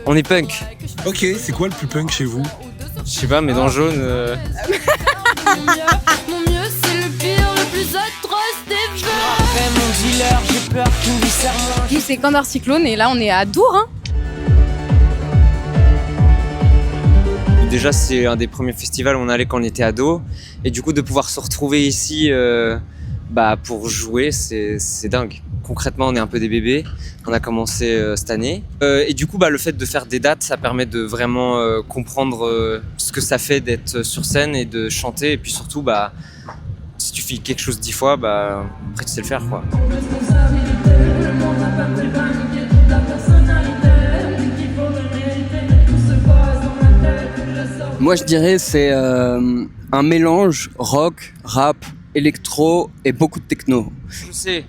On est punk. Ok, c'est quoi le plus punk chez vous? Je sais pas, mais dans jaune. Mon mieux, c'est le pire, le plus atroce des vœux. Après mon dealer, j'ai peur qu'il me serre moins. Nous, c'est Candor Cyclone et là, on est à Dour. Hein. Déjà, c'est un des premiers festivals où on allait quand on était ado. Et du coup, de pouvoir se retrouver ici pour jouer, c'est dingue. Concrètement, on est un peu des bébés. On a commencé cette année. Et du coup, le fait de faire des dates, ça permet de vraiment comprendre ce que ça fait d'être sur scène et de chanter. Et puis surtout, si tu fais quelque chose 10 fois, après tu sais le faire, quoi. Moi je dirais c'est un mélange rock, rap, électro et beaucoup de techno. Je sais,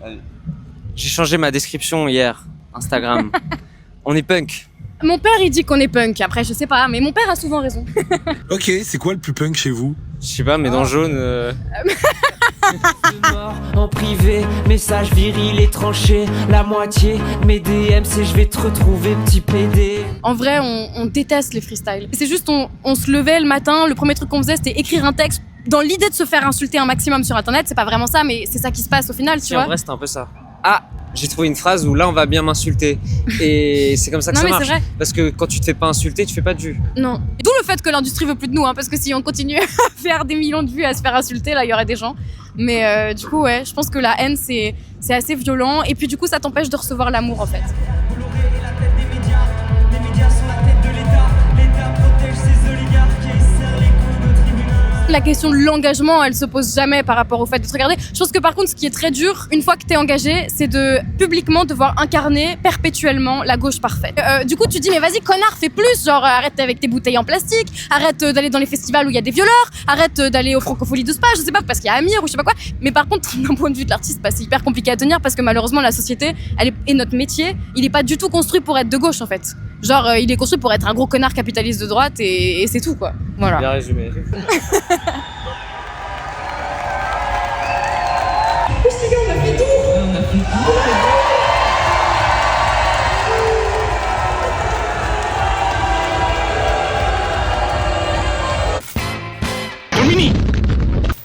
j'ai changé ma description hier, Instagram. On est punk. Mon père, il dit qu'on est punk. Après, je sais pas, mais mon père a souvent raison. Ok, c'est quoi le plus punk chez vous? Je sais pas, mais dans jaune... En privé, message viril et tranché. La moitié, mes DM, c'est je vais te retrouver, petit PD. En vrai, on déteste les freestyles. C'est juste, on se levait le matin, le premier truc qu'on faisait, c'était écrire un texte dans l'idée de se faire insulter un maximum sur Internet. C'est pas vraiment ça, mais c'est ça qui se passe au final, tu vois. En vrai, c'était un peu ça. Ah, j'ai trouvé une phrase où là, on va bien m'insulter. Et c'est comme ça que Non, ça mais marche. c'est vrai. Parce que quand tu te fais pas insulter, tu fais pas de vues. Non. Et d'où le fait que l'industrie veut plus de nous, hein, parce que si on continue à faire des millions de vues, à se faire insulter, là, il y aurait des gens. Mais du coup, ouais, je pense que la haine, c'est assez violent. Et puis du coup, ça t'empêche de recevoir l'amour, en fait. La question de l'engagement, elle se pose jamais par rapport au fait de te regarder. Je pense que par contre, ce qui est très dur, une fois que t'es engagé, c'est de publiquement devoir incarner perpétuellement la gauche parfaite. Du coup, tu dis, mais vas-y, connard, fais plus. Genre, arrête avec tes bouteilles en plastique, arrête d'aller dans les festivals où il y a des violeurs, arrête d'aller aux Francopholies de Spa, je sais pas, parce qu'il y a Amir ou je sais pas quoi. Mais par contre, d'un point de vue de l'artiste, c'est hyper compliqué à tenir parce que malheureusement, la société, et notre métier, il est pas du tout construit pour être de gauche, en fait. Genre, il est construit pour être un gros connard capitaliste de droite et c'est tout, quoi. Voilà. Bien résumé. On a fait tout.